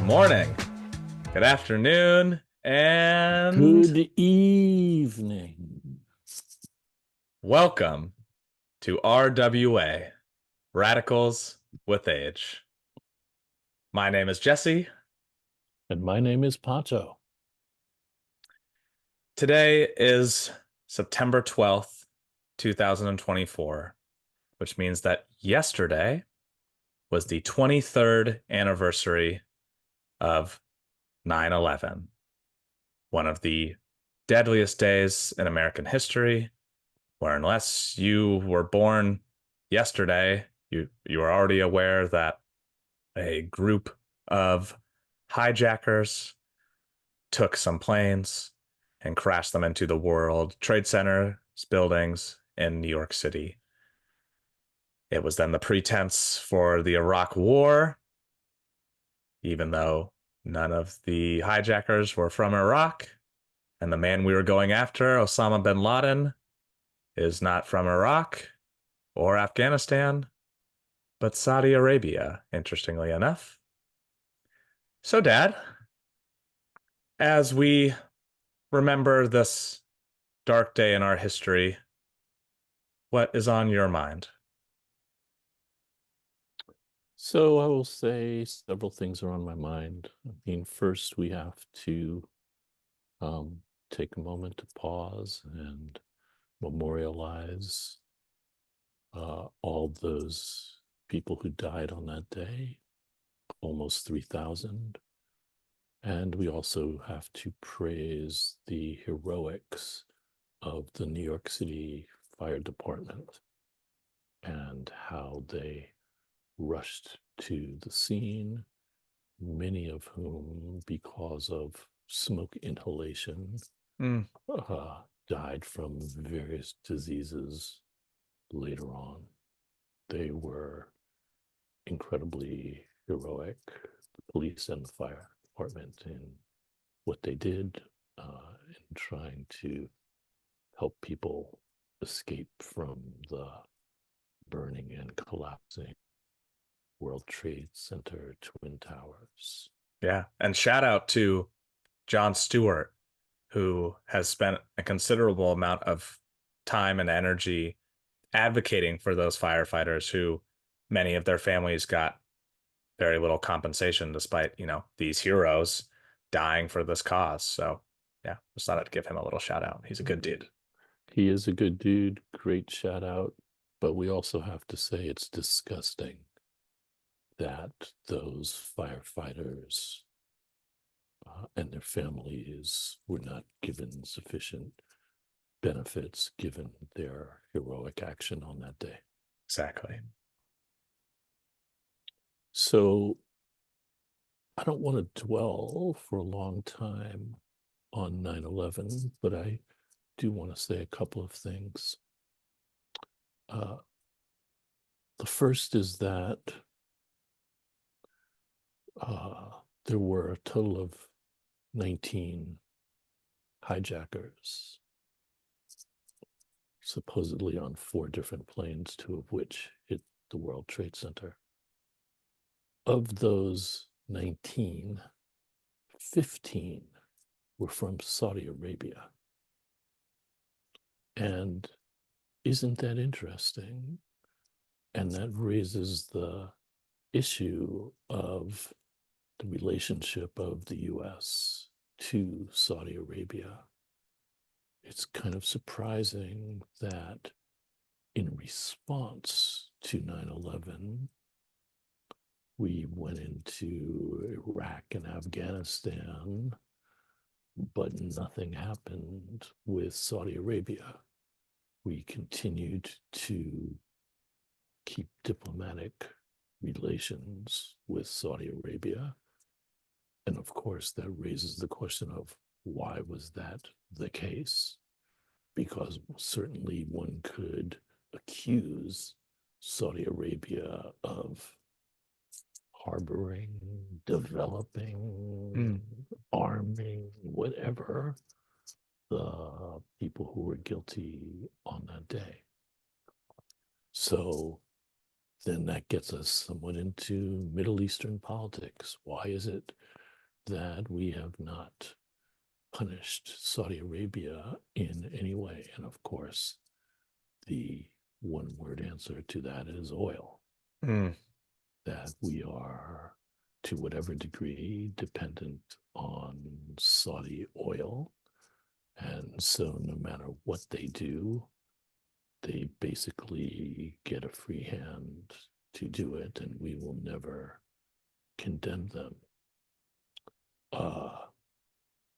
morning, good afternoon, and Good evening. welcome to R.W.A. Radicals with Age. My name is Jesse. And my name is Pancho. Today is September 12th, 2024, which means that yesterday was the 23rd anniversary of 9/11, one of the deadliest days in American history, where unless you were born yesterday, you are already aware that a group of hijackers took some planes and crashed them into the World Trade Center buildings in New York City. It was then the pretense for the Iraq War, even though none of the hijackers were from Iraq. And the man we were going after, Osama bin Laden, is not from Iraq or Afghanistan, but Saudi Arabia, interestingly enough. So, Dad, as we remember this dark day in our history, what is on your mind? So I will say several things are on my mind. First we have to take a moment to pause and memorialize all those people who died on that day, almost 3,000. And we also have to praise the heroics of the New York City Fire Department and how they rushed to the scene, many of whom, because of smoke inhalation, Mm, died from various diseases later on. They were incredibly heroic, the police and the fire department, in what they did in trying to help people escape from the burning and collapsing World Trade Center Twin Towers. yeah. And shout out to John Stewart, who has spent a considerable amount of time and energy advocating for those firefighters who many of their families got very little compensation despite, these heroes dying for this cause. So, yeah, just thought I'd give him a little shout out. He's a good dude. He is a good dude, great shout out, but we also have to say it's disgusting that those firefighters and their families were not given sufficient benefits given their heroic action on that day. Exactly. So I don't want to dwell for a long time on 9/11, but I do want to say a couple of things. The first is that there were a total of 19 hijackers, supposedly on 4 different planes, 2 of which hit the World Trade Center. Of those 19, 15 were from Saudi Arabia. And isn't that interesting? And that raises the issue of the relationship of the US to Saudi Arabia. It's kind of surprising that in response to 9/11, we went into Iraq and Afghanistan, but nothing happened with Saudi Arabia. We continued to keep diplomatic relations with Saudi Arabia. And of course, that raises the question of why was that the case? Because certainly one could accuse Saudi Arabia of harboring, developing, arming, whatever, the people who were guilty on that day. So then that gets us somewhat into Middle Eastern politics. Why is it that we have not punished Saudi Arabia in any way. And of course, the one word answer to that is oil. Mm. That we are, to whatever degree, dependent on Saudi oil. And so, no matter what they do, they basically get a free hand to do it, and we will never condemn them.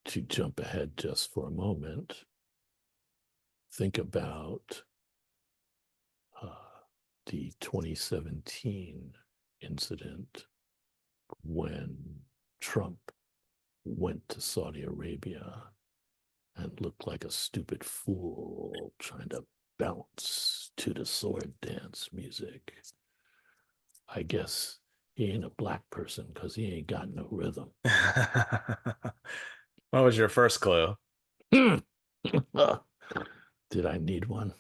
To jump ahead just for a moment, think about the 2017 incident when Trump went to Saudi Arabia and looked like a stupid fool trying to bounce to the sword dance music. I guess he ain't a black person because he ain't got no rhythm. What was your first clue? Did I need one?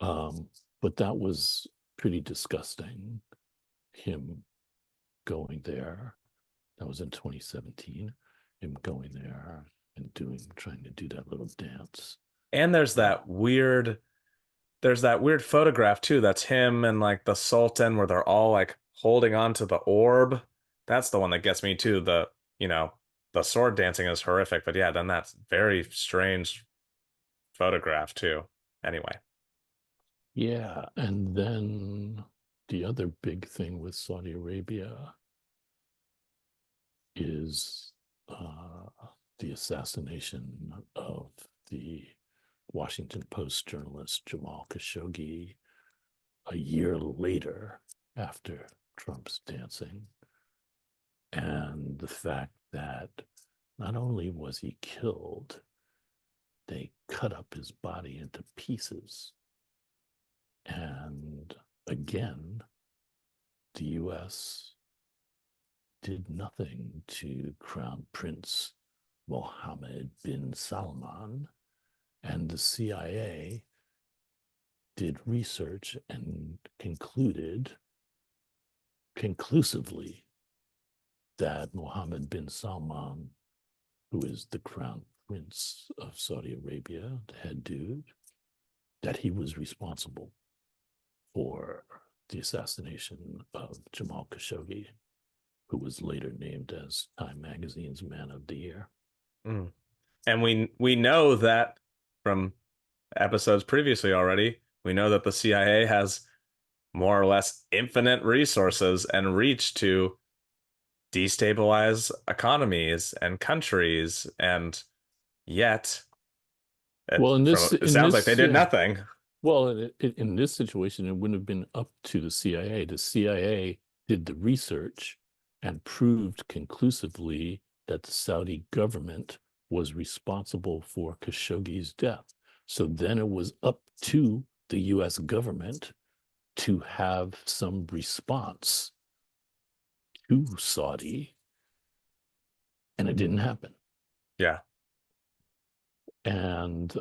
But that was pretty disgusting. Him going there. That was in 2017. Him going there and trying to do that little dance. And there's that weird photograph too. That's him and like the Sultan where they're all like holding on to the orb. That's the one that gets me too. The sword dancing is horrific, but yeah, then that's very strange photograph too. Anyway. Yeah, and then the other big thing with Saudi Arabia is the assassination of the Washington Post journalist Jamal Khashoggi a year later after Trump's dancing. And the fact that not only was he killed, they cut up his body into pieces. And again, the US did nothing to Crown Prince Mohammed bin Salman, and the CIA did research and concluded conclusively that Mohammed bin Salman, who is the Crown Prince of Saudi Arabia, the head dude, that he was responsible for the assassination of Jamal Khashoggi, who was later named as Time Magazine's Man of the Year. Mm. And we know that from episodes previously already, we know that the CIA has more or less infinite resources and reach to destabilize economies and countries, and yet Well, it sounds like they did yeah. nothing. Well, in this situation, it wouldn't have been up to the CIA. The CIA did the research and proved conclusively that the Saudi government was responsible for Khashoggi's death. So then it was up to the US government to have some response to Saudi, and it didn't happen. Yeah. And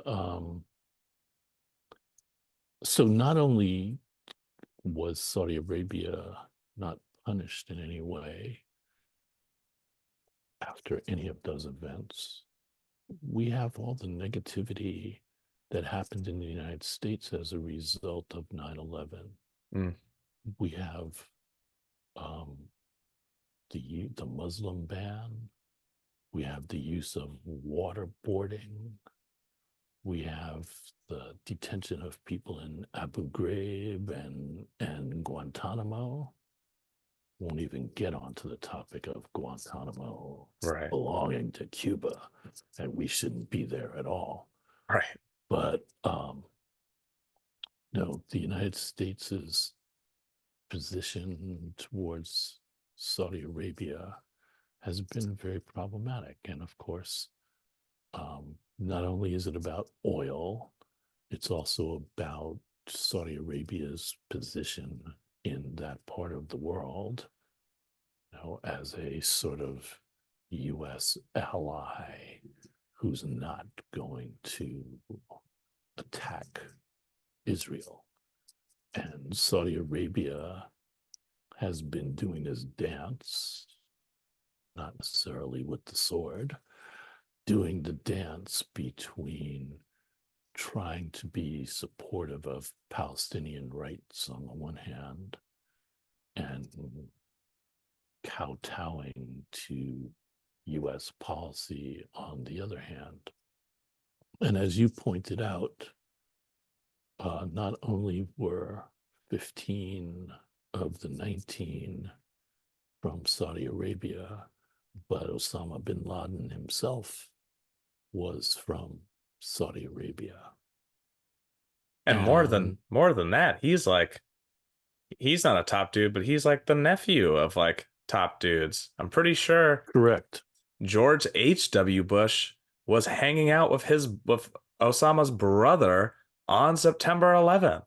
so not only was Saudi Arabia not punished in any way after any of those events, we have all the negativity that happened in the United States as a result of 9/11. Mm. We have the Muslim ban. We have the use of waterboarding. We have the detention of people in Abu Ghraib and Guantanamo. Won't even get onto the topic of Guantanamo Right. belonging to Cuba, and we shouldn't be there at all. Right. But no, the United States' position towards Saudi Arabia has been very problematic. And of course, not only is it about oil, it's also about Saudi Arabia's position in that part of the world, as a sort of US ally who's not going to attack Israel. And Saudi Arabia has been doing this dance, not necessarily with the sword, doing the dance between trying to be supportive of Palestinian rights on the one hand and kowtowing to US policy on the other hand. And as you pointed out, not only were 15 of the 19 from Saudi Arabia, but Osama bin Laden himself was from Saudi Arabia. And And more than that, he's not a top dude, but he's like the nephew of like top dudes. I'm pretty sure correct. George H.W. Bush was hanging out with his with Osama's brother on September 11th.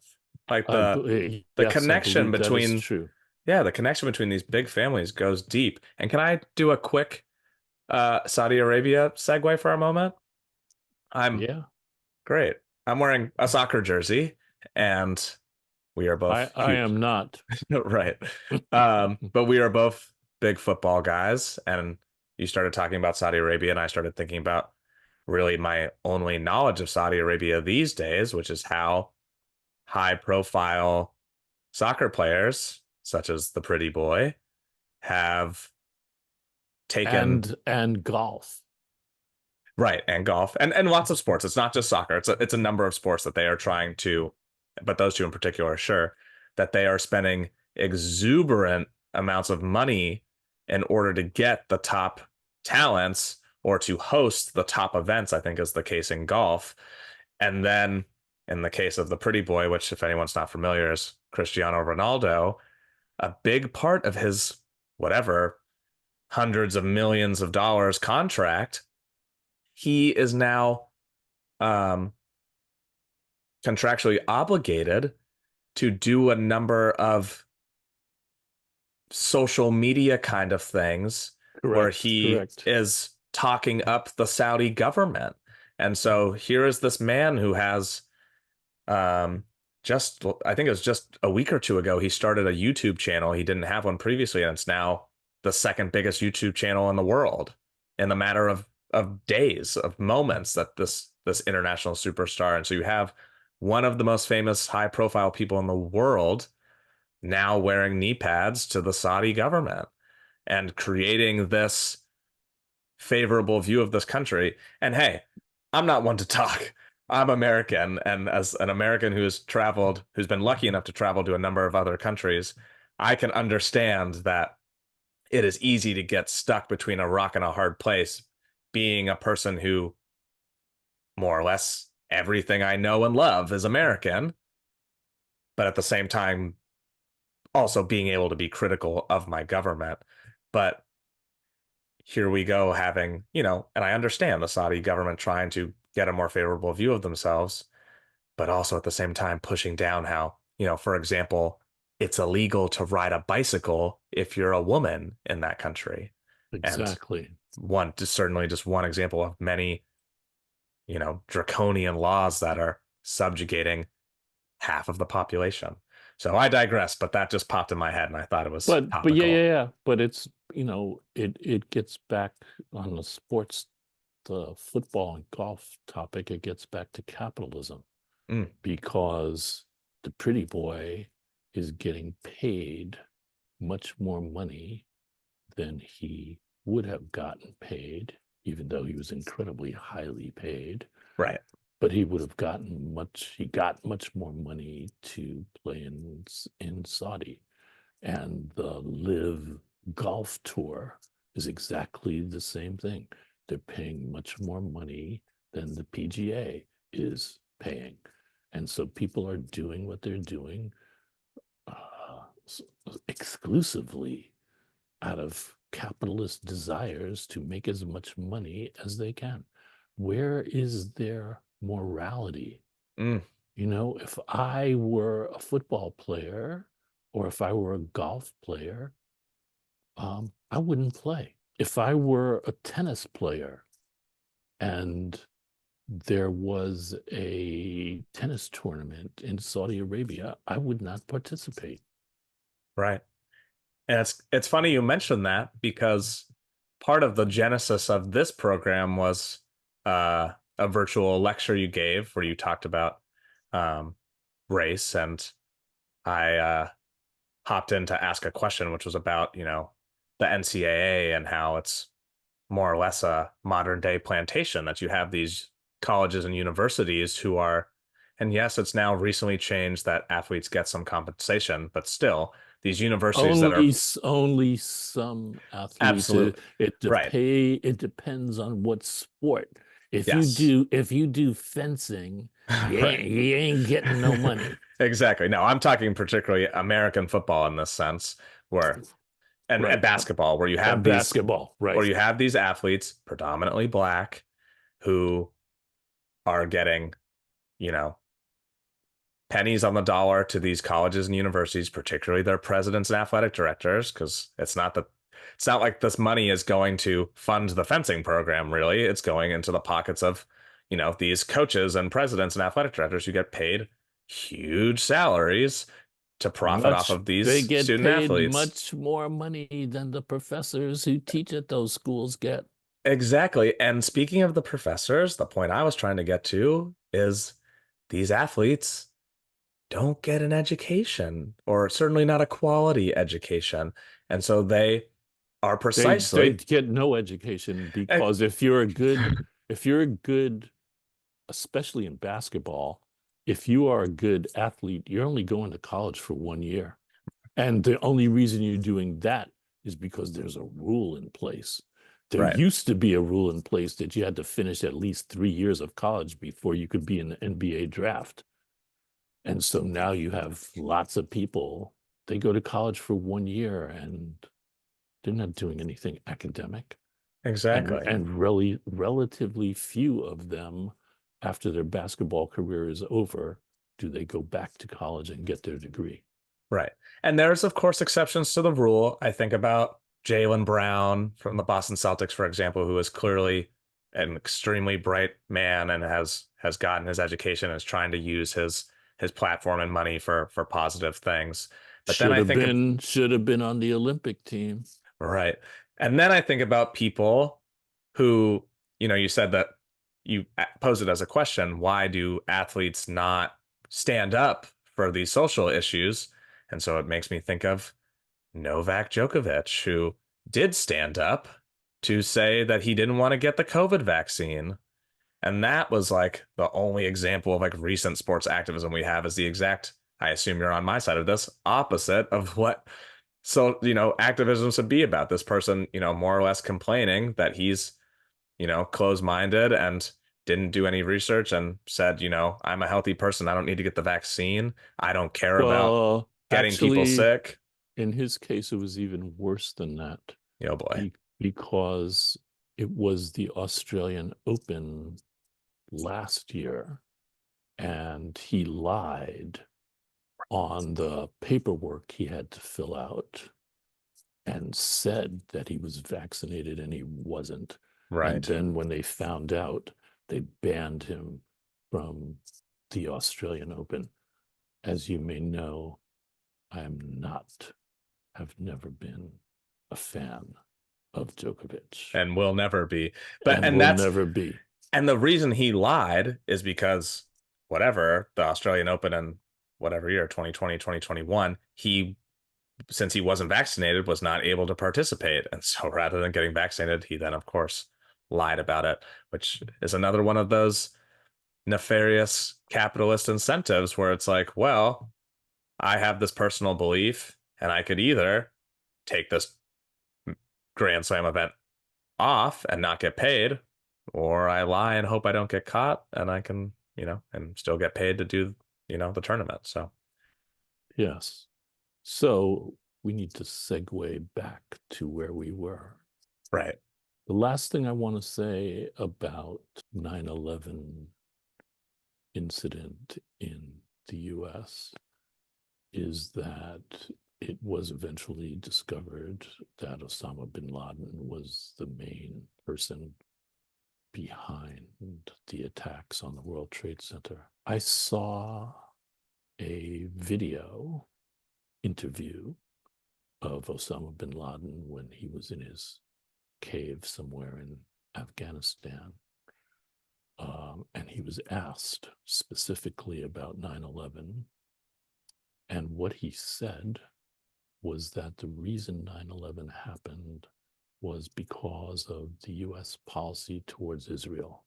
Like the Yes, I connection believe that is between true. yeah, the connection between these big families goes deep. And can I do a quick Saudi Arabia segue for a moment? I'm Yeah, great. I'm wearing a soccer jersey and we are both I huge. am not. Right. But we are both big football guys, and you started talking about Saudi Arabia, and I started thinking about really my only knowledge of Saudi Arabia these days, which is how high profile soccer players, such as the pretty boy, have taken And golf. right, and golf and lots of sports. It's not just soccer. It's a number of sports that they are trying to, but those two in particular, sure, that they are spending exuberant amounts of money in order to get the top talents or to host the top events, I think is the case in golf. And then in the case of the pretty boy, which if anyone's not familiar is Cristiano Ronaldo, a big part of his whatever hundreds of millions of dollars contract he is now um, contractually obligated to do a number of social media kind of things where Correct, he correct. is talking up the Saudi government. And so here is this man who has um, just, I think it was just a week or two ago, he started a YouTube channel. He didn't have one previously, and it's now the second biggest YouTube channel in the world in the matter of days, of moments that this international superstar. And so you have one of the most famous high profile people in the world now wearing knee pads to the Saudi government and creating this favorable view of this country. And hey, I'm not one to talk. I'm American. And as an American who's traveled, who's been lucky enough to travel to a number of other countries, I can understand that it is easy to get stuck between a rock and a hard place, being a person who more or less everything I know and love is American, but at the same time, also being able to be critical of my government. But here we go having, and I understand the Saudi government trying to get a more favorable view of themselves, but also at the same time pushing down how, for example, it's illegal to ride a bicycle if you're a woman in that country. And Exactly. one, just certainly just one example of many, draconian laws that are subjugating half of the population. So I digress, but that just popped in my head and I thought it was But yeah, yeah, topical. yeah. But it's, it gets back on the sports, the football and golf topic, it gets back to capitalism Mm, because the pretty boy is getting paid much more money than he would have gotten paid, even though he was incredibly highly paid. right. But he would have gotten he got much more money to play in Saudi. And the Live Golf Tour is exactly the same thing. They're paying much more money than the PGA is paying. And so people are doing what they're doing uh, exclusively out of capitalist desires to make as much money as they can. Where is their morality? Mm, If I were a football player or if I were a golf player, I wouldn't play. If I were a tennis player and there was a tennis tournament in Saudi Arabia, I would not participate. right. And it's funny you mentioned that because part of the genesis of this program was a virtual lecture you gave where you talked about um, race, and I hopped in to ask a question, which was about, the NCAA and how it's more or less a modern day plantation, that you have these colleges and universities who are, and yes, it's now recently changed that athletes get some compensation, but still these universities that are Only some athletes. absolute right. It depends on what sport. Yes. If you do fencing, Right. you ain't getting no money. Exactly. No, I'm talking particularly American football in this sense, where and Right. basketball, where you have And these basketball, where right. you have these athletes predominantly black who are getting, you know, pennies on the dollar to these colleges and universities, particularly their presidents and athletic directors, because it's not like this money is going to fund the fencing program, really. It's going into the pockets of, these coaches and presidents and athletic directors who get paid huge salaries to profit off of They these get student paid athletes. much more money than the professors who teach at those schools get. Exactly. And speaking of the professors, the point I was trying to get to is these athletes don't get an education, or certainly not a quality education. And so they are They precisely get no education eh, because if you're a good, especially in basketball, if you are a good athlete, you're only going to college for 1 year. And the only reason you're doing that is because there's a rule in place. There right. used to be a rule in place that you had to finish at least 3 years of college before you could be in the NBA draft. And so now you have lots of people, they go to college for 1 year and they're not doing anything academic. Exactly. And really relatively few of them, after their basketball career is over, do they go back to college and get their degree. Right. And there's, of course, exceptions to the rule. I think about Jaylen Brown from the Boston Celtics, for example, who is clearly an extremely bright man and has gotten his education and is trying to use his platform and money for positive things. But then I think of Should have been on the Olympic team. right. And then I think about people who, you said that you posed it as a question, why do athletes not stand up for these social issues? And so it makes me think of Novak Djokovic, who did stand up to say that he didn't want to get the COVID vaccine. And that was like the only example of like recent sports activism we have, is the exact, I assume you're on my side of this, opposite of what activism should be about. This person, more or less complaining that he's, closed-minded and didn't do any research and said, I'm a healthy person. I don't need to get the vaccine. I don't care about Well, getting people actually, sick. in his case, it was even worse than that Oh boy. because it was the Australian Open last year and he lied on the paperwork he had to fill out and said that he was vaccinated and he wasn't. And Right. then when they found out, they banned him from the Australian Open. As you may know, have never been a fan of Djokovic And will never be. But and and will that's never be. and the reason he lied is because whatever, the Australian Open and whatever year, 2020, 2021, he, since he wasn't vaccinated, was not able to participate. And so rather than getting vaccinated, he then, of course, lied about it, which is another one of those nefarious capitalist incentives where it's like, well, I have this personal belief and I could either take this Grand Slam event off and not get paid, or I lie and hope I don't get caught and I can, and still get paid to do, the tournament. So, Yes. So we need to segue back to where we were. right. The last thing I want to say about 9/11 incident in the US is that it was eventually discovered that Osama bin Laden was the main person behind the attacks on the World Trade Center. I saw a video interview of Osama bin Laden when he was in his cave somewhere in Afghanistan. And he was asked specifically about 9/11. And what he said was that the reason 9/11 happened was because of the US policy towards Israel.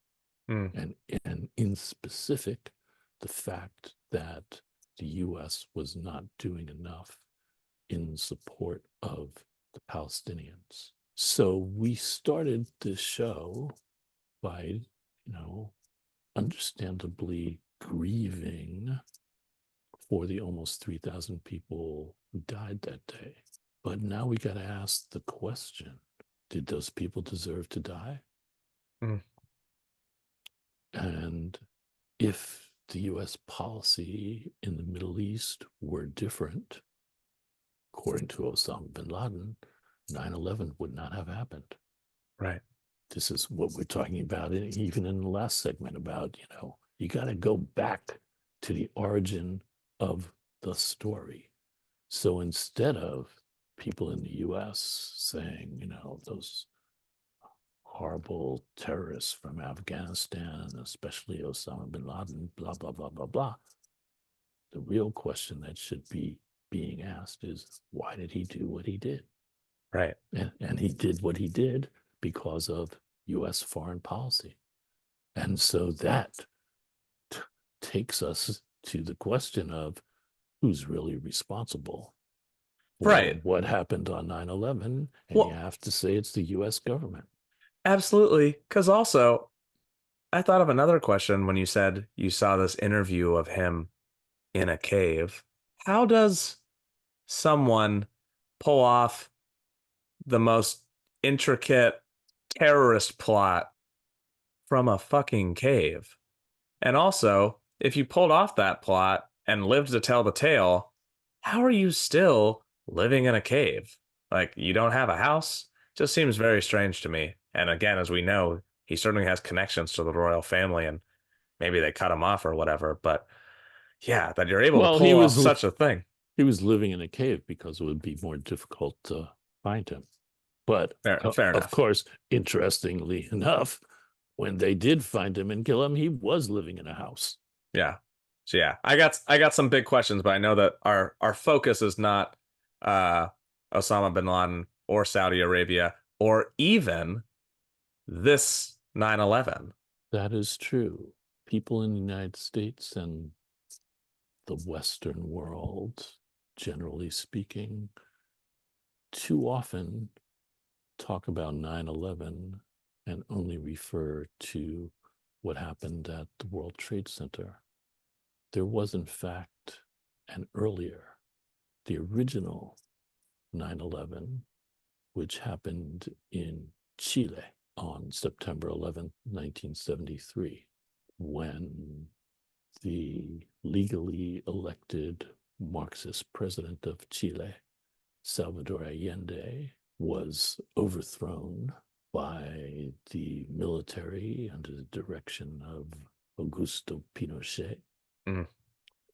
Mm, And in specific, the fact that the US was not doing enough in support of the Palestinians. So we started this show by, understandably grieving for the almost 3,000 people who died that day. But now we got to ask the question, did those people deserve to die? mm, And if the US policy in the Middle East were different, according to Osama bin Laden, 9/11 would not have happened. right. This is what we're talking about, even in the last segment about, you got to go back to the origin of the story. So instead of people in the US saying, those horrible terrorists from Afghanistan, especially Osama bin Laden, blah, blah, blah, blah, blah, the real question that should be being asked is, why did he do what he did? Right. And he did what he did because of US foreign policy. And so that takes us to the question of who's really responsible for Right. what happened on 9/11. And you Well, have to say it's the US government. absolutely. Because also, I thought of another question when you said you saw this interview of him in a cave. How does someone pull off the most intricate terrorist plot from a fucking cave? And also, if you pulled off that plot and lived to tell the tale, how are you still living in a cave? Like, you don't have a house? Just seems very strange to me. And again, as we know, he certainly has connections to the royal family, and maybe they cut him off or whatever. But yeah, that you're able to Well, pull off such a thing. he was living in a cave because it would be more difficult to find him. But Fair of enough. course, interestingly enough, when they did find him and kill him, he was living in a house. Yeah. So yeah, I got some big questions, but I know that our focus is not uh Osama bin Laden or Saudi Arabia or even this 9/11. That is true. People in the United States and the Western world, generally speaking, too often talk about 9/11 and only refer to what happened at the World Trade Center. There was, in fact, an earlier, the original 9/11, which happened in Chile on September 11th, 1973, when the legally elected Marxist president of Chile, Salvador Allende, was overthrown by the military under the direction of Augusto Pinochet. Mm,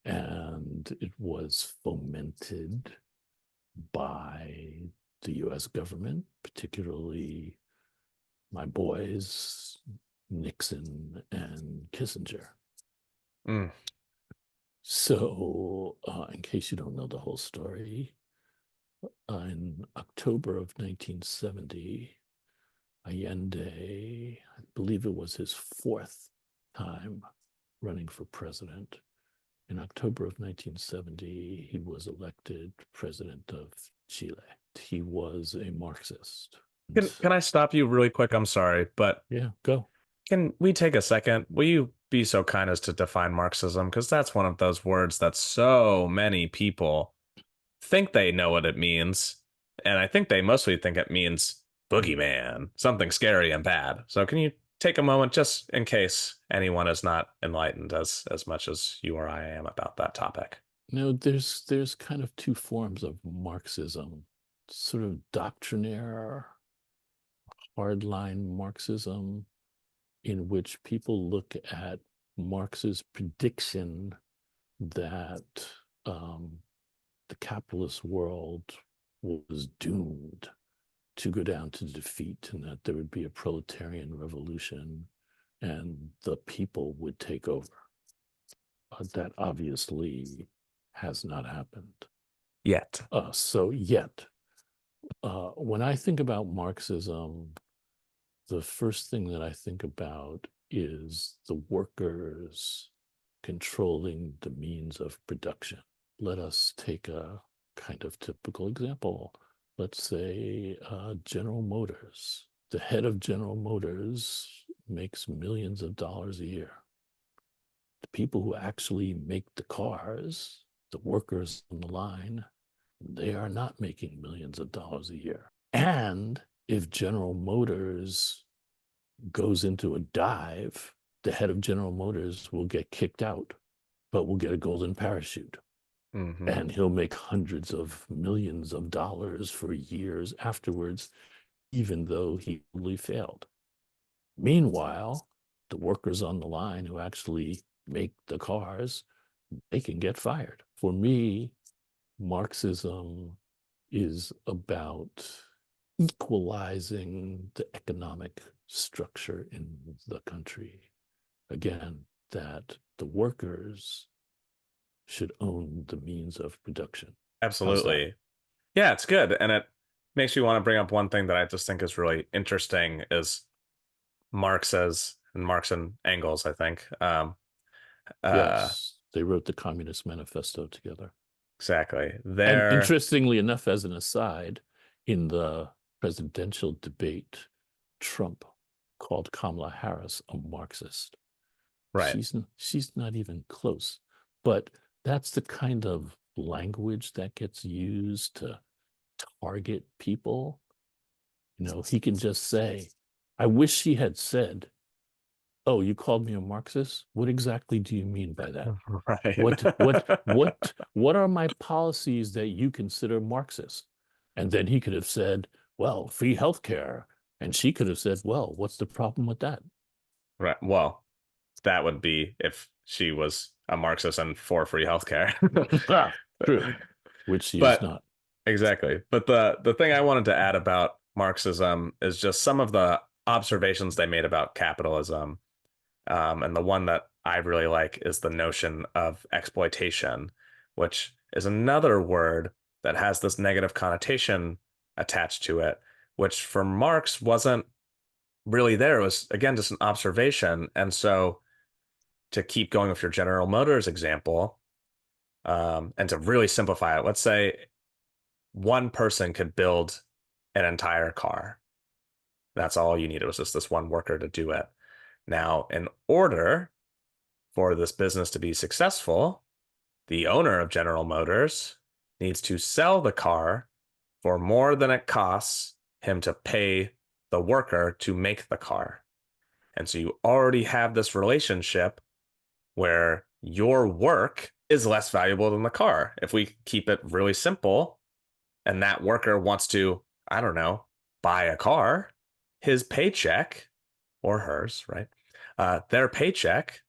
And it was fomented by the US government, particularly my boys, Nixon and Kissinger. mm, So, in case you don't know the whole story, in October of 1970, Allende, I believe it was his fourth time running for president. In October of 1970, he was elected president of Chile. He was a Marxist. can I stop you really quick? I'm sorry, but Yeah, go. can we take a second? Will you be so kind as to define Marxism? Because that's one of those words that so many people think they know what it means. And I think they mostly think it means boogeyman, something scary and bad. So can you take a moment just in case anyone is not enlightened as much as you or I am about that topic? There's kind of two forms of Marxism, sort of doctrinaire, hardline Marxism, in which people look at Marx's prediction that um, the capitalist world was doomed to go down to defeat, and that there would be a proletarian revolution and the people would take over. But that obviously has not happened. Yet. So yet, when I think about Marxism, the first thing that I think about is the workers controlling the means of production. Let us take a kind of typical example. Let's say General Motors. The head of General Motors makes millions of dollars a year. The people who actually make the cars, the workers on the line, they are not making millions of dollars a year. And if General Motors goes into a dive, the head of General Motors will get kicked out, but will get a golden parachute. Mm-hmm. And he'll make hundreds of millions of dollars for years afterwards, even though he totally failed. Meanwhile, the workers on the line who actually make the cars, they can get fired. For me, Marxism is about equalizing the economic structure in the country. Again, that the workers should own the means of production. How's that? Absolutely. Yeah, it's good. And it makes me want to bring up one thing that I just think is really interesting is Marx and Engels, I think. Uh, Yes, they wrote the Communist Manifesto together. exactly. And They're interestingly enough, as an aside, in the presidential debate, Trump called Kamala Harris a Marxist. right. She's not even close. But that's the kind of language that gets used to target people. You know, he can just say, I wish he had said, oh, you called me a Marxist? What exactly do you mean by that? Right. What are my policies that you consider Marxist? And then he could have said, well, free healthcare. And she could have said, well, what's the problem with that? Right. Well, that would be if she was a Marxist and for free healthcare. True, which she is But not. exactly. But the thing I wanted to add about Marxism is just some of the observations they made about capitalism. And the one that I really like is the notion of exploitation, which is another word that has this negative connotation attached to it, which for Marx wasn't really there. It was, again, just an observation. And so to keep going with your General Motors example, and to really simplify it, let's say one person could build an entire car. That's all you needed was just this one worker to do it. Now, in order for this business to be successful, the owner of General Motors needs to sell the car for more than it costs him to pay the worker to make the car. And so you already have this relationship where your work is less valuable than the car. If we keep it really simple and that worker wants to, I don't know, buy a car, his paycheck or hers, right? Their paycheck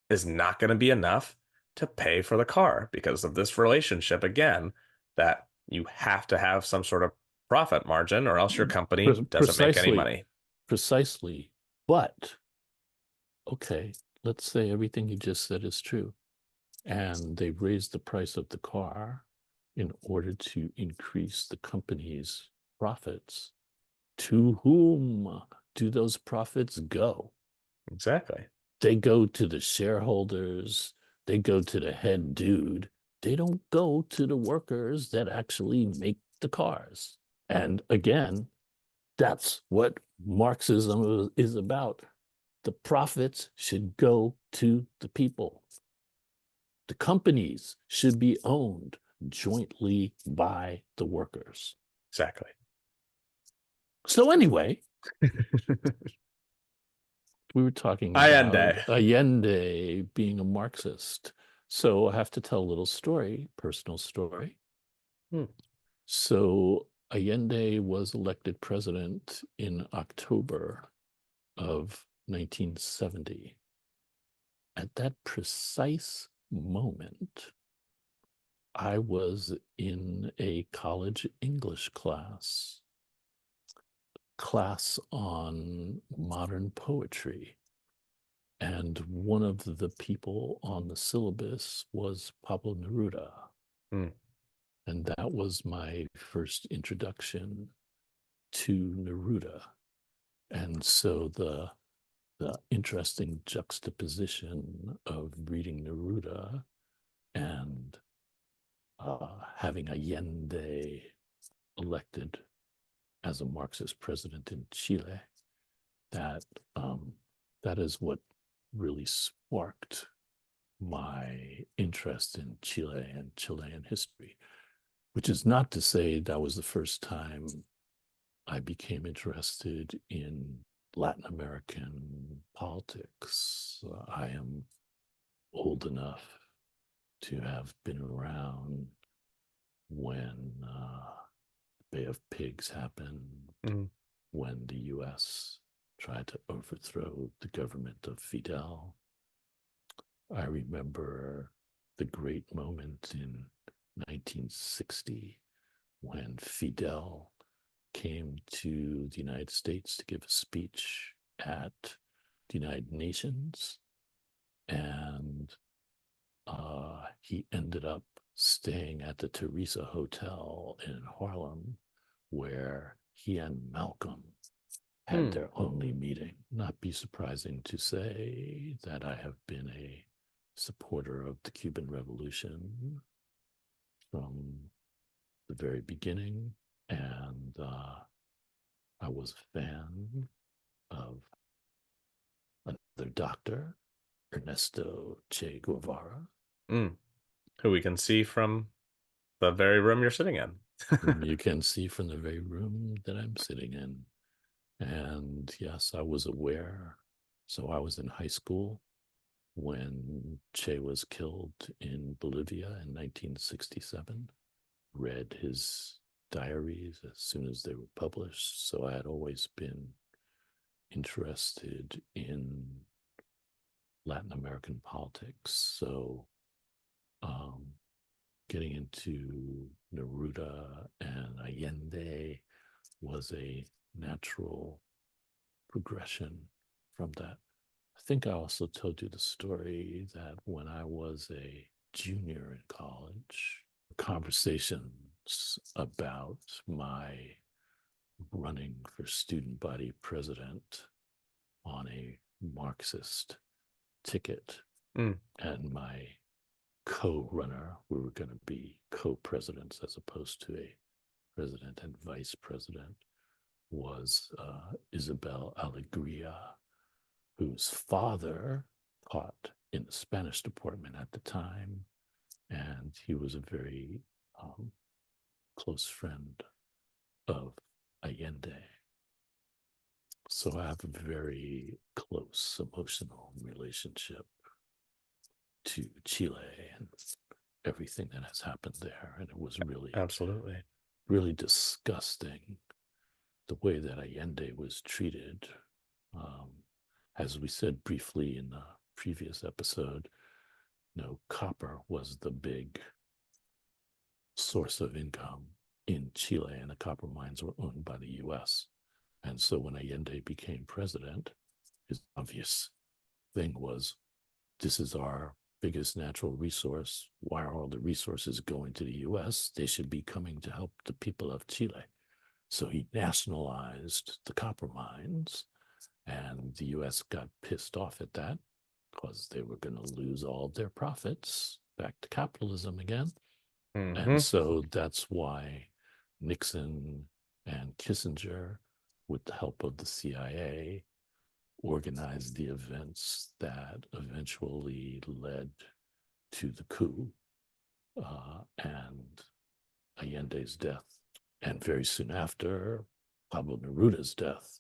is not going to be enough to pay for the car because of this relationship again that you have to have some sort of profit margin or else your company doesn't make any Precisely, money. precisely. But okay, let's say everything you just said is true. And they raised the price of the car in order to increase the company's profits. To whom do those profits go? Exactly. They go to the shareholders, they go to the head dude. They don't go to the workers that actually make the cars. And again, that's what Marxism is about. The profits should go to the people. The companies should be owned jointly by the workers. Exactly. So anyway, we were talking about Allende. Allende being a Marxist. So I have to tell a little story, personal story. Hmm. So Allende was elected president in October of 1970. At that precise moment, I was in a college English class. class on modern poetry. And one of the people on the syllabus was Pablo Neruda. Mm. And that was my first introduction to Neruda. And so the interesting juxtaposition of reading Neruda and having Allende elected as a Marxist president in Chile, that that is what really sparked my interest in Chile and Chilean history, which is not to say that was the first time I became interested in Latin American politics. I am old enough to have been around when the Bay of Pigs happened, Mm. when the US tried to overthrow the government of Fidel. I remember the great moment in 1960 when Fidel came to the United States to give a speech at the United Nations, and he ended up staying at the Teresa Hotel in Harlem, where he and Malcolm had Mm. their only meeting. Not be surprising to say that I have been a supporter of the Cuban Revolution from the very beginning, and I was a fan of another doctor, Ernesto Che Guevara, Mm. Who we can see from the very room you're sitting in. whom you can see from the very room that I'm sitting in. And yes, I was aware. So I was in high school when Che was killed in Bolivia in 1967, read his diaries as soon as they were published. So I had always been interested in Latin American politics. So um, getting into Neruda and Allende was a natural progression from that. I think I also told you the story that when I was a junior in college, conversations about my running for student body president on a Marxist ticket, Mm. and my co-runner, we were going to be co-presidents as opposed to a president and vice president, was Isabel Alegria, whose father taught in the Spanish department at the time, and he was a very close friend of Allende. So I have a very close emotional relationship to Chile and everything that has happened there. And it was really, Absolutely. really disgusting the way that Allende was treated. Um, as we said briefly in the previous episode, copper was the big source of income in Chile, and the copper mines were owned by the US. And so when Allende became president, his obvious thing was, this is our biggest natural resource. Why are all the resources going to the US? They should be coming to help the people of Chile. So he nationalized the copper mines, and the US got pissed off at that because they were going to lose all of their profits back to capitalism again. And Mm-hmm. so that's why Nixon and Kissinger, with the help of the CIA, organized the events that eventually led to the coup and Allende's death. And very soon after, Pablo Neruda's death.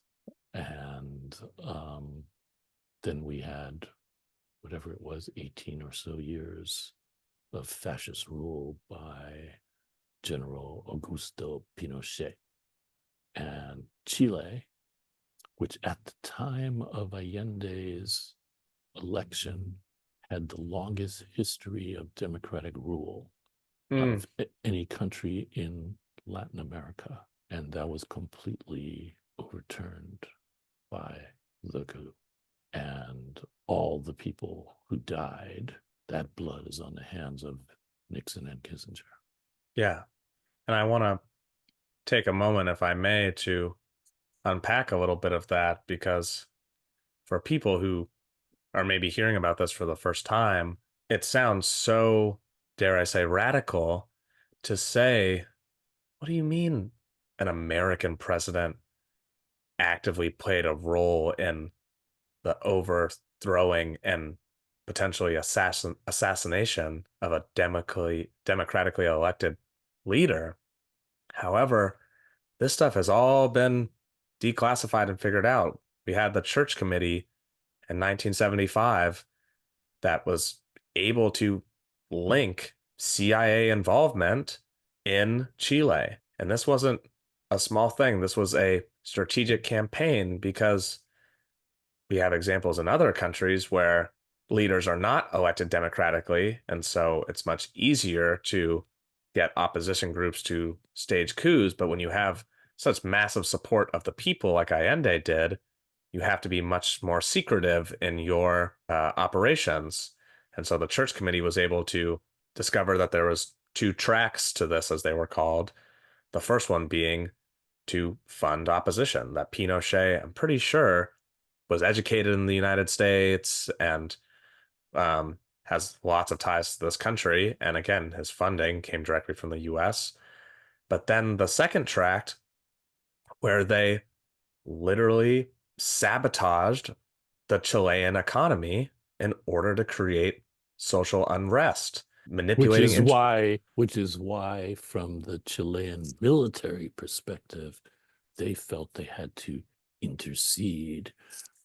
And then we had whatever it was, 18 or so years of fascist rule by General Augusto Pinochet. And Chile, which at the time of Allende's election had the longest history of democratic rule Mm. of any country in Latin America. And that was completely overturned by the coup. And all the people who died, that blood is on the hands of Nixon and Kissinger. Yeah. And I want to take a moment, if I may, to unpack a little bit of that because for people who are maybe hearing about this for the first time, it sounds so, dare I say, radical to say, what do you mean an American president actively played a role in the overthrowing and potentially assassination of a democratically elected leader? However, this stuff has all been declassified and figured out. We had the church committee in 1975 that was able to link CIA involvement in Chile. And this wasn't a small thing. This was a strategic campaign because we have examples in other countries where leaders are not elected democratically. And so it's much easier to get opposition groups to stage coups. But when you have such massive support of the people like Allende did, you have to be much more secretive in your operations. And so the church committee was able to discover that there was two tracks to this, as they were called. The first one being to fund opposition. That Pinochet, I'm pretty sure, was educated in the United States and has lots of ties to this country. And again, his funding came directly from the US. But then the second tract, where they literally sabotaged the Chilean economy in order to create social unrest, Which manipulating. is why, from the Chilean military perspective, they felt they had to intercede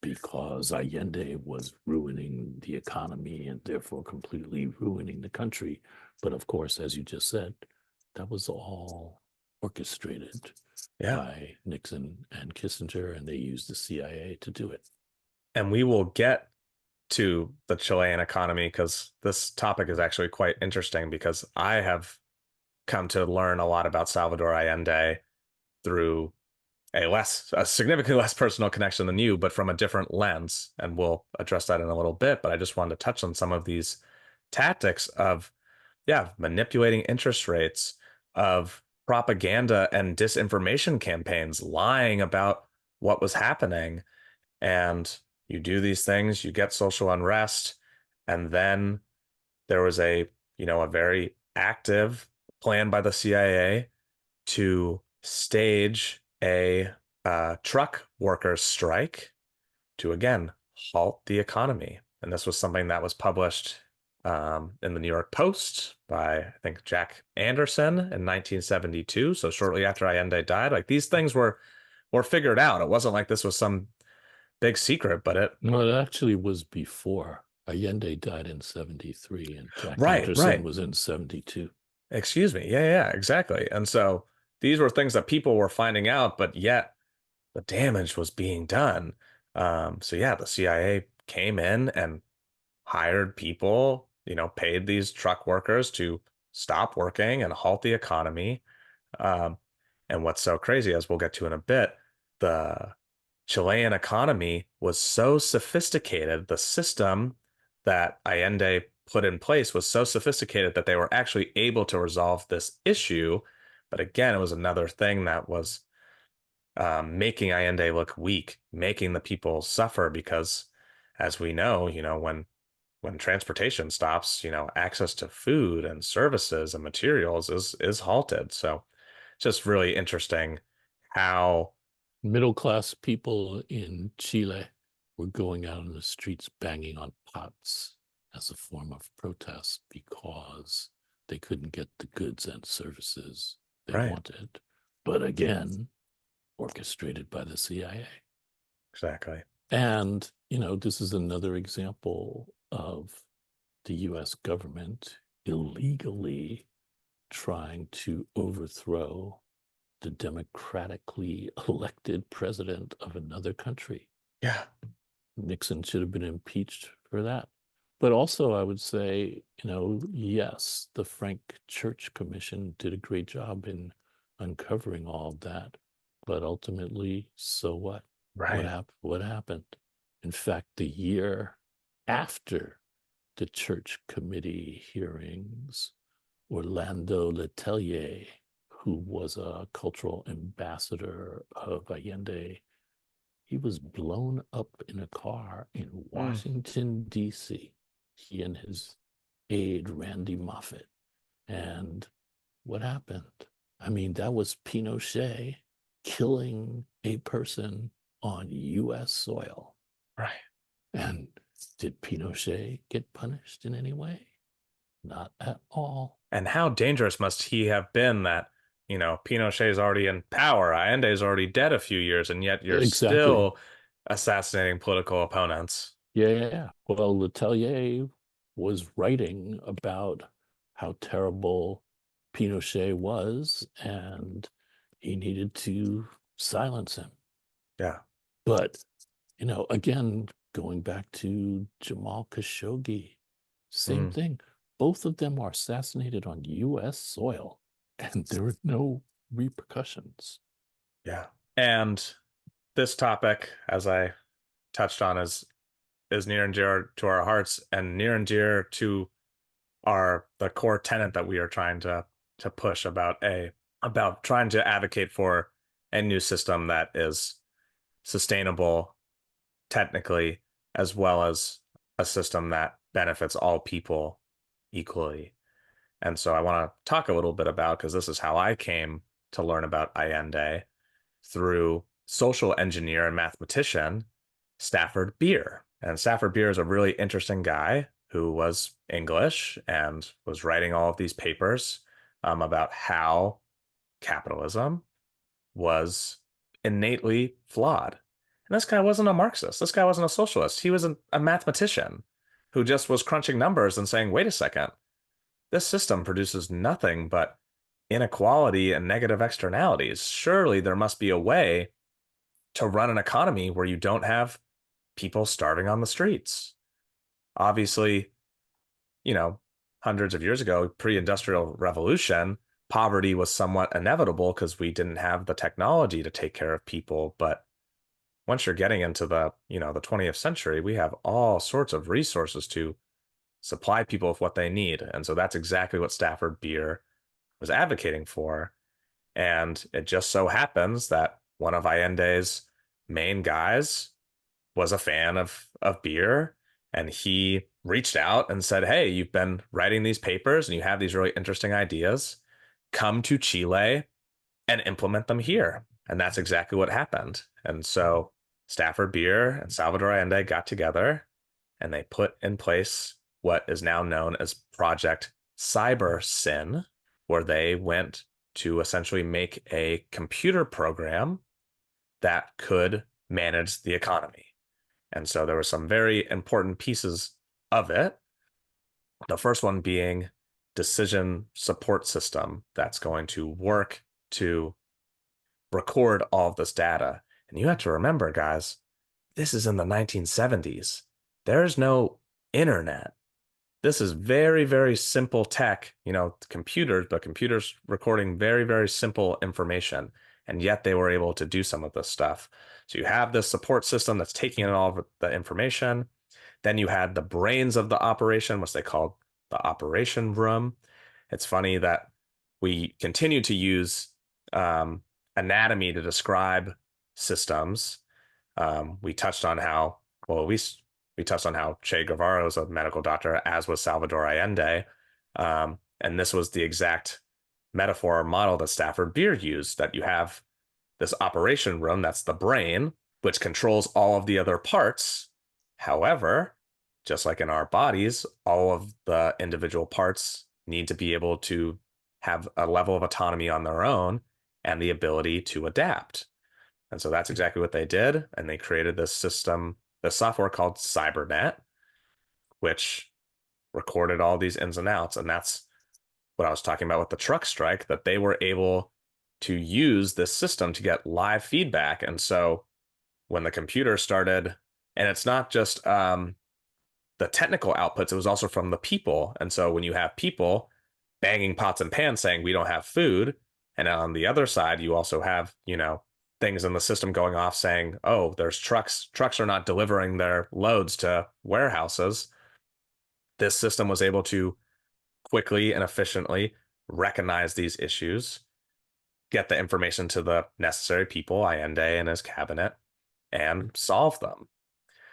because Allende was ruining the economy and therefore completely ruining the country. But of course, as you just said, that was all orchestrated Yeah. by Nixon and Kissinger, and they used the CIA to do it. And we will get to the Chilean economy because this topic is actually quite interesting because I have come to learn a lot about Salvador Allende through a significantly less personal connection than you, but from a different lens. And we'll address that in a little bit. But I just wanted to touch on some of these tactics of, yeah, manipulating interest rates, of propaganda and disinformation campaigns, lying about what was happening. And you do these things, you get social unrest, and then there was a very active plan by the CIA to stage a truck workers strike to again halt the economy. And this was something that was published in the New York Post by, I think, Jack Anderson in 1972. So shortly after Allende died, like these things were figured out. It wasn't like this was some big secret, but it. No, it actually was before. Allende died in 73 and Jack Right, Anderson right. was in 72. Excuse me. Yeah, yeah, exactly. And so these were things that people were finding out, but yet the damage was being done. So yeah, the CIA came in and hired people, paid these truck workers to stop working and halt the economy. Um, and what's so crazy, as we'll get to in a bit, the Chilean economy was so sophisticated, the system that Allende put in place was so sophisticated that they were actually able to resolve this issue. But again, it was another thing that was making Allende look weak, making the people suffer because, as we know, when transportation stops, access to food and services and materials is halted. So, just really interesting how. Middle class people in Chile were going out in the streets banging on pots as a form of protest because they couldn't get the goods and services they Right, wanted. But again, orchestrated by the CIA. exactly. And, this is another example of the US government illegally trying to overthrow the democratically elected president of another country. Yeah, Nixon should have been impeached for that. But also, I would say, yes, the Frank Church Commission did a great job in uncovering all of that. But ultimately, so what? Right. What happened? In fact, the year after the church committee hearings, Orlando Letelier, who was a cultural ambassador of Allende, he was blown up in a car in Mm, Washington, D.C. He and his aide, Randy Moffett. And what happened? I mean, that was Pinochet killing a person on U.S. soil. right. And did Pinochet get punished in any way? Not at all. And how dangerous must he have been that, Pinochet's already in power, Allende's already dead a few years, and yet you're Exactly. still assassinating political opponents. Yeah. Well, Letelier was writing about how terrible Pinochet was, and he needed to silence him. Yeah. But, again, going back to Jamal Khashoggi, same Mm, thing. Both of them are assassinated on US soil, and there are no repercussions. yeah. And this topic, as I touched on, is near and dear to our hearts and near and dear to our the core tenet that we are trying to push about trying to advocate for a new system that is sustainable technically, as well as a system that benefits all people equally. And so I want to talk a little bit about, because this is how I came to learn about Allende, through social engineer and mathematician Stafford Beer. And Stafford Beer is a really interesting guy who was English and was writing all of these papers about how capitalism was innately flawed. And this guy wasn't a Marxist. This guy wasn't a socialist. He was a mathematician who just was crunching numbers and saying, wait a second, this system produces nothing but inequality and negative externalities. Surely there must be a way to run an economy where you don't have people starving on the streets. Obviously, you know, hundreds of years ago, pre-industrial revolution, poverty was somewhat inevitable because we didn't have the technology to take care of people. But once you're getting into the 20th century, we have all sorts of resources to supply people with what they need. And so that's exactly what Stafford Beer was advocating for. And it just so happens that one of Allende's main guys was a fan of beer, and he reached out and said, "Hey, you've been writing these papers and you have these really interesting ideas. Come to Chile and implement them here." And that's exactly what happened. And so Stafford Beer and Salvador Allende got together and they put in place what is now known as Project CyberSyn, where they went to essentially make a computer program that could manage the economy. And so there were some very important pieces of it. The first one being decision support system that's going to work to record all of this data. And you have to remember, guys, this is in the 1970s. There's no internet. This is very, very simple tech, computers, but computers recording very, very simple information. And yet they were able to do some of this stuff. So you have this support system that's taking in all of the information. Then you had the brains of the operation, which they called the operation room. It's funny that we continue to use anatomy to describe systems. We touched on how, well, at least we touched on how Che Guevara was a medical doctor, as was Salvador Allende. And this was the exact metaphor or model that Stafford Beer used, that you have this operation room, that's the brain, which controls all of the other parts. However, just like in our bodies, all of the individual parts need to be able to have a level of autonomy on their own and the ability to adapt. And so that's exactly what they did. And they created this system, the software called Cybernet, which recorded all these ins and outs. And that's what I was talking about with the truck strike, that they were able to use this system to get live feedback. And so when the computer started, and it's not just the technical outputs, it was also from the people. And so when you have people banging pots and pans saying, we don't have food, and on the other side, you also have, things in the system going off saying, oh, there's trucks are not delivering their loads to warehouses. This system was able to quickly and efficiently recognize these issues, get the information to the necessary people, Allende and his cabinet, and solve them.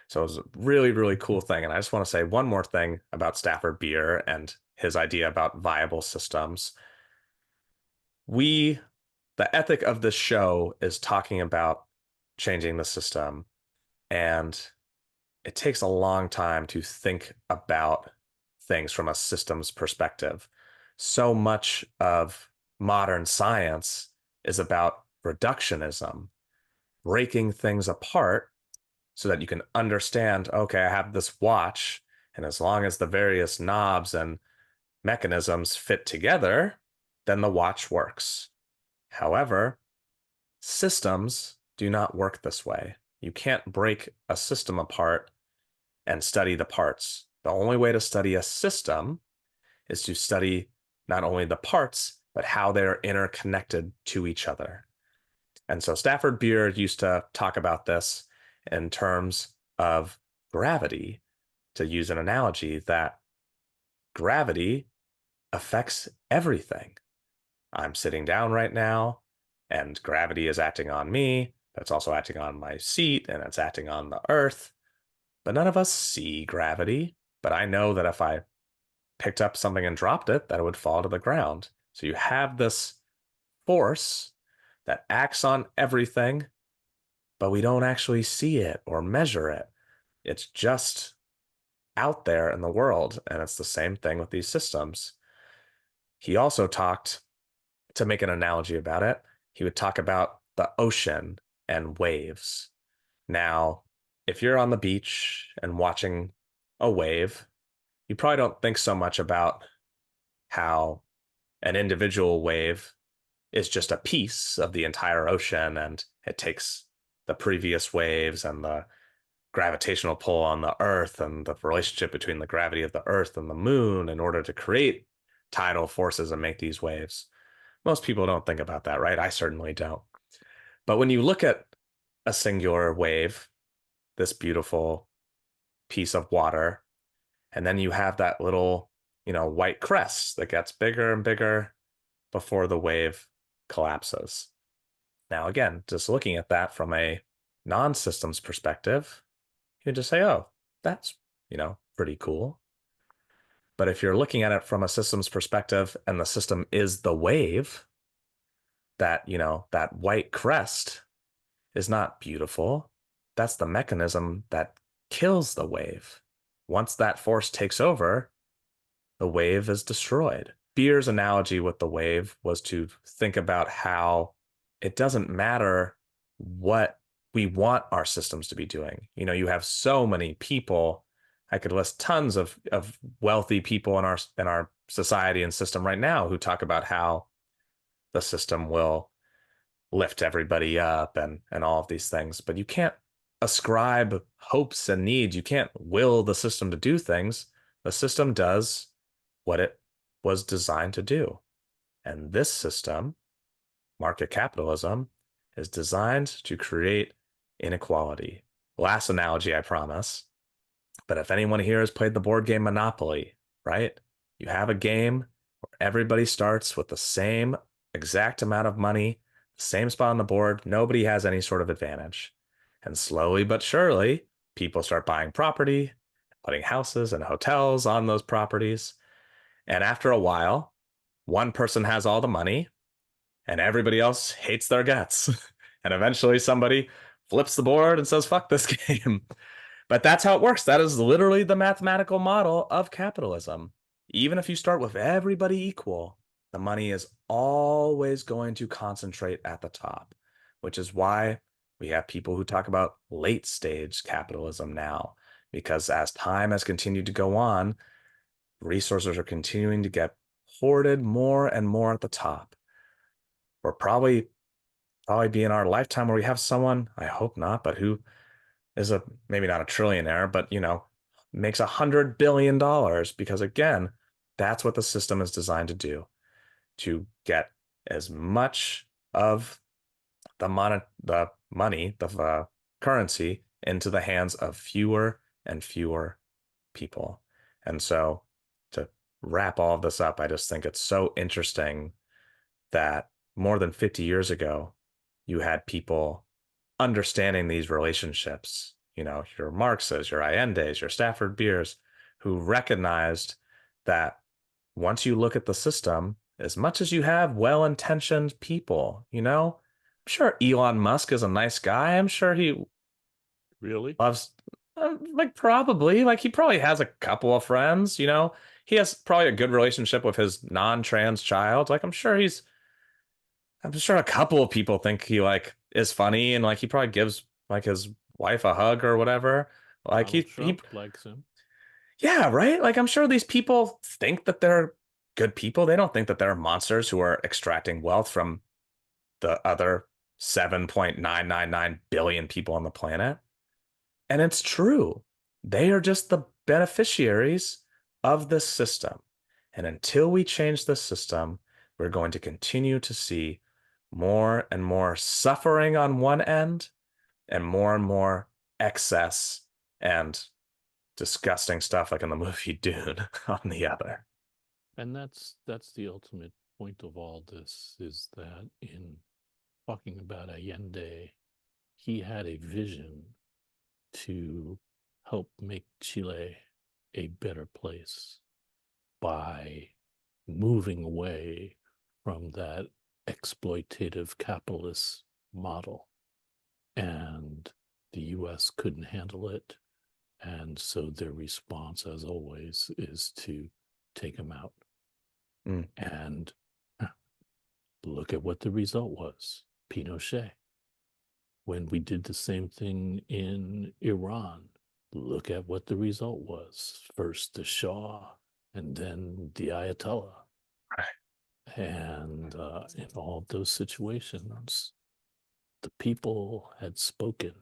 So it was a really, really cool thing. And I just want to say one more thing about Stafford Beer and his idea about viable systems. We, the ethic of this show is talking about changing the system. And it takes a long time to think about things from a systems perspective. So much of modern science is about reductionism, breaking things apart so that you can understand, okay, I have this watch, and as long as the various knobs and mechanisms fit together, then the watch works. However, systems do not work this way. You can't break a system apart and study the parts. The only way to study a system is to study not only the parts, but how they're interconnected to each other. And so Stafford Beard used to talk about this in terms of gravity, to use an analogy that gravity affects everything. I'm sitting down right now, and gravity is acting on me. That's also acting on my seat, and it's acting on the earth. But none of us see gravity. But I know that if I picked up something and dropped it, that it would fall to the ground. So you have this force that acts on everything, but we don't actually see it or measure it. It's just out there in the world. And it's the same thing with these systems. He also talked, to make an analogy about it, he would talk about the ocean and waves. Now, if you're on the beach and watching a wave, you probably don't think so much about how an individual wave is just a piece of the entire ocean and it takes the previous waves and the gravitational pull on the earth and the relationship between the gravity of the earth and the moon in order to create tidal forces and make these waves. Most people don't think about that, right? I certainly don't. But when you look at a singular wave, this beautiful piece of water, and then you have that little, white crest that gets bigger and bigger before the wave collapses. Now, again, just looking at that from a non-systems perspective, you can just say, oh, that's, pretty cool. But if you're looking at it from a systems perspective and the system is the wave, that white crest is not beautiful. That's the mechanism that kills the wave. Once that force takes over, the wave is destroyed. Beer's analogy with the wave was to think about how it doesn't matter what we want our systems to be doing. You have so many people. I could list tons of wealthy people in our society and system right now who talk about how the system will lift everybody up and all of these things. But you can't ascribe hopes and needs. You can't will the system to do things. The system does what it was designed to do. And this system, market capitalism, is designed to create inequality. Last analogy, I promise. But if anyone here has played the board game Monopoly, right? You have a game where everybody starts with the same exact amount of money, the same spot on the board. Nobody has any sort of advantage. And slowly but surely, people start buying property, putting houses and hotels on those properties. And after a while, one person has all the money and everybody else hates their guts. And eventually somebody flips the board and says, fuck this game. But that's how it works. That is literally the mathematical model of capitalism. Even if you start with everybody equal, the money is always going to concentrate at the top, which is why we have people who talk about late stage capitalism now, because as time has continued to go on, resources are continuing to get hoarded more and more at the top. We're probably be in our lifetime where we have someone, I hope not, but who is maybe not a trillionaire, but makes $100 billion because again, that's what the system is designed to do, to get as much of the money, the currency into the hands of fewer and fewer people. And so to wrap all of this up, I just think it's so interesting that more than 50 years ago, you had people understanding these relationships, your Marxes, your Allende's, your Stafford Beers, who recognized that once you look at the system, as much as you have well-intentioned people, I'm sure Elon Musk is a nice guy. I'm sure he Really? loves, like he probably has a couple of friends, he has probably a good relationship with his non-trans child. Like I'm sure a couple of people think he like is funny and like he probably gives like his wife a hug or whatever. Like Donald he Trump likes him. yeah, right? Like I'm sure these people think that they're good people. They don't think that they're monsters who are extracting wealth from the other 7.999 billion people on the planet. And it's true. They are just the beneficiaries of this system. And until we change the system, we're going to continue to see more and more suffering on one end and more excess and disgusting stuff like in the movie Dune on the other. And that's the ultimate point of all this, is that in talking about Allende, he had a vision to help make Chile a better place by moving away from that exploitative capitalist model. And the US couldn't handle it. And so their response, as always, is to take him out. Mm, And look at what the result was: Pinochet. When we did the same thing in Iran, look at what the result was: first the Shah and then the Ayatollah. right. And in all of those situations, the people had spoken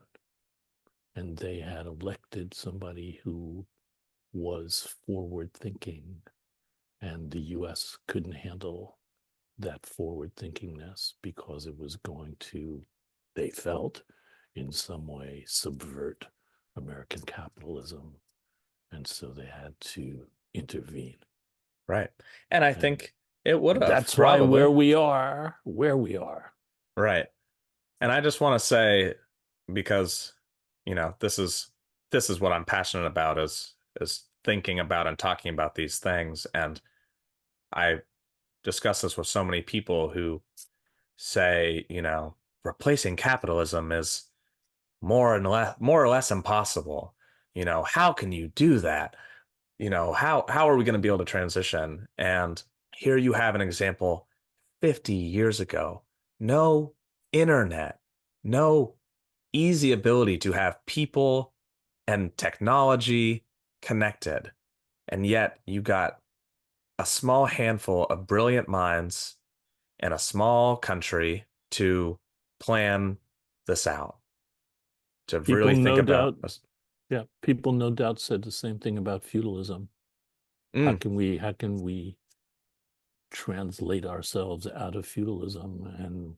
and they had elected somebody who was forward thinking, and the US couldn't handle that forward thinkingness because it was going to, they felt, in some way subvert American capitalism. And so they had to intervene. Right. And I And think it would have that's why probably. where we are. Right. And I just want to say, because, this is what I'm passionate about is thinking about and talking about these things. And I discuss this with so many people who say, replacing capitalism is more or less impossible. How can you do that? How are we going to be able to transition? And here you have an example 50 years ago. No internet, no easy ability to have people and technology connected. And yet you got a small handful of brilliant minds in a small country to plan this out, to People really think no about doubt, us. yeah, people no doubt said the same thing about feudalism. Mm, How can we translate ourselves out of feudalism? And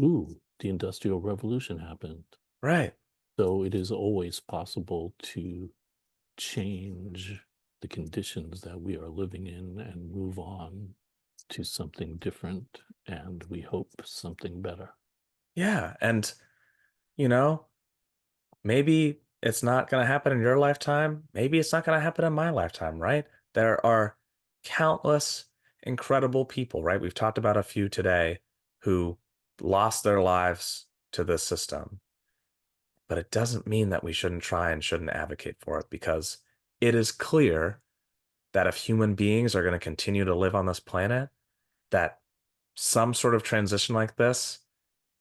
ooh, the Industrial Revolution happened. right. So it is always possible to change the conditions that we are living in and move on to something different, and we hope something better. Yeah. And, you know, maybe it's not going to happen in your lifetime. Maybe it's not going to happen in my lifetime, right? There are countless incredible people, right? We've talked about a few today who lost their lives to this system. But it doesn't mean that we shouldn't try and shouldn't advocate for it because it is clear that if human beings are going to continue to live on this planet, that some sort of transition like this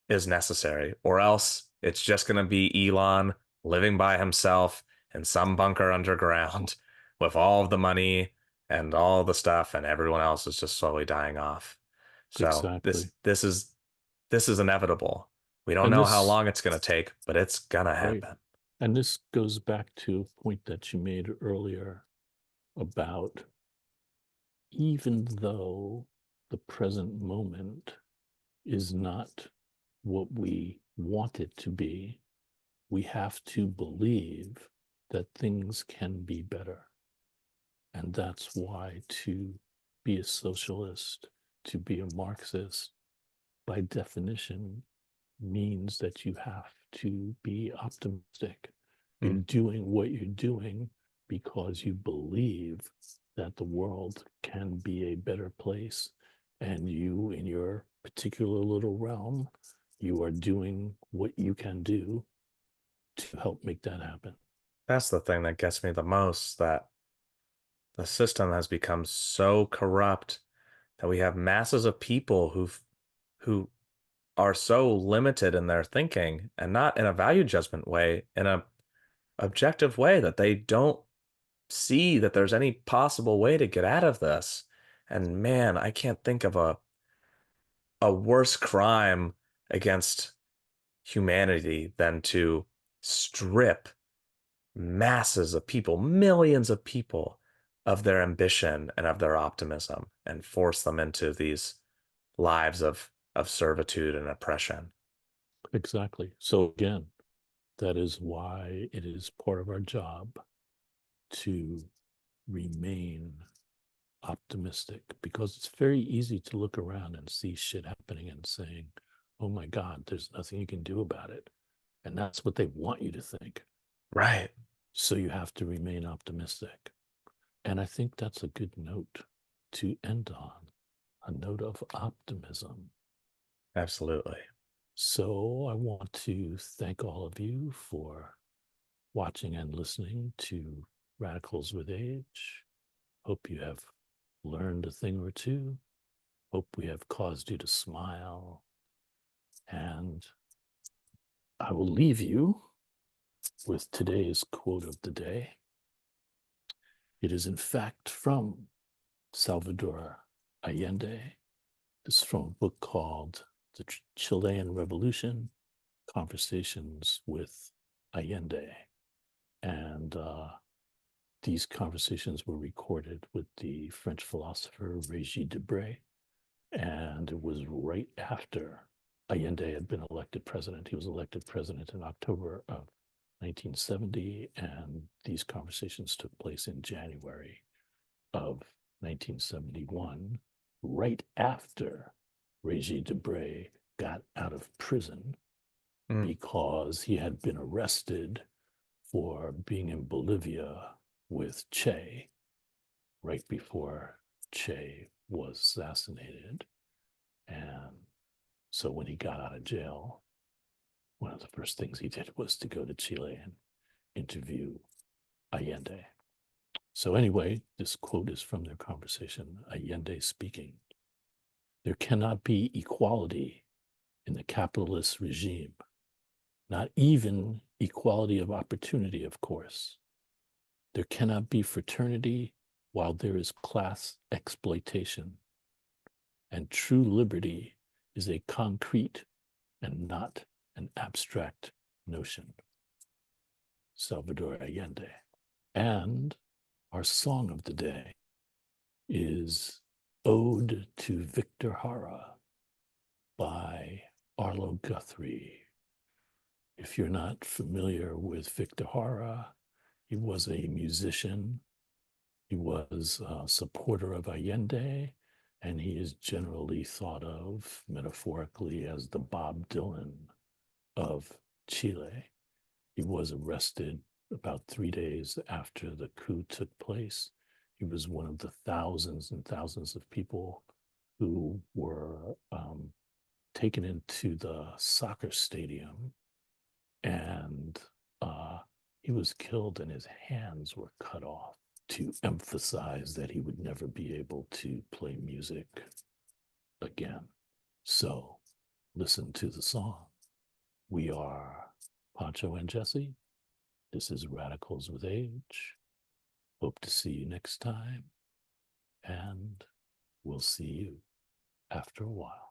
is necessary, or else it's just going to be Elon living by himself in some bunker underground with all of the money and all the stuff, and everyone else is just slowly dying off. So Exactly. this is inevitable. We don't And know how this, long it's going to take, but it's gonna right. happen. And this goes back to a point that you made earlier about, even though the present moment is not what we want it to be, we have to believe that things can be better. And that's why to be a socialist, to be a Marxist, by definition, means that you have to be optimistic. You're Mm. doing what you're doing because you believe that the world can be a better place. And you, in your particular little realm, you are doing what you can do to help make that happen. That's the thing that gets me the most, that the system has become so corrupt that we have masses of people who are so limited in their thinking, and not in a value judgment way, in a objective way, that they don't see that there's any possible way to get out of this. And man, I can't think of a worse crime against humanity than to strip masses of people, millions of people, of their ambition and of their optimism, and force them into these lives of servitude and oppression. Exactly. So, again, that is why it is part of our job to remain optimistic, because it's very easy to look around and see shit happening and saying, oh my God, there's nothing you can do about it. And that's what they want you to think. Right. So you have to remain optimistic. And I think that's a good note to end on, a note of optimism. Absolutely. So I want to thank all of you for watching and listening to Radicals with Age. Hope you have learned a thing or two. Hope we have caused you to smile. And I will leave you with today's quote of the day. It is, in fact, from Salvador Allende. It's from a book called The Chilean Revolution, Conversations with Allende. And these conversations were recorded with the French philosopher Régis Debray. And it was right after Allende had been elected president. He was elected president in October of 1970, and these conversations took place in January of 1971, right after Régis Debray got out of prison Mm. because he had been arrested for being in Bolivia with Che right before Che was assassinated. And so when he got out of jail, one of the first things he did was to go to Chile and interview Allende. So, anyway, this quote is from their conversation, Allende speaking. There cannot be equality in the capitalist regime, not even equality of opportunity, of course. There cannot be fraternity while there is class exploitation. And true liberty is a concrete and not an abstract notion. Salvador Allende. And our song of the day is Ode to Victor Hara by Arlo Guthrie. If you're not familiar with Victor Hara, he was a musician. He was a supporter of Allende, and he is generally thought of metaphorically as the Bob Dylan of Chile. He was arrested about 3 days after the coup took place. He was one of the thousands and thousands of people who were taken into the soccer stadium, and he was killed and his hands were cut off to emphasize that he would never be able to play music again. So listen to the song. We are Pancho and Jesse. This is Radicals with Age. Hope to see you next time, and we'll see you after a while.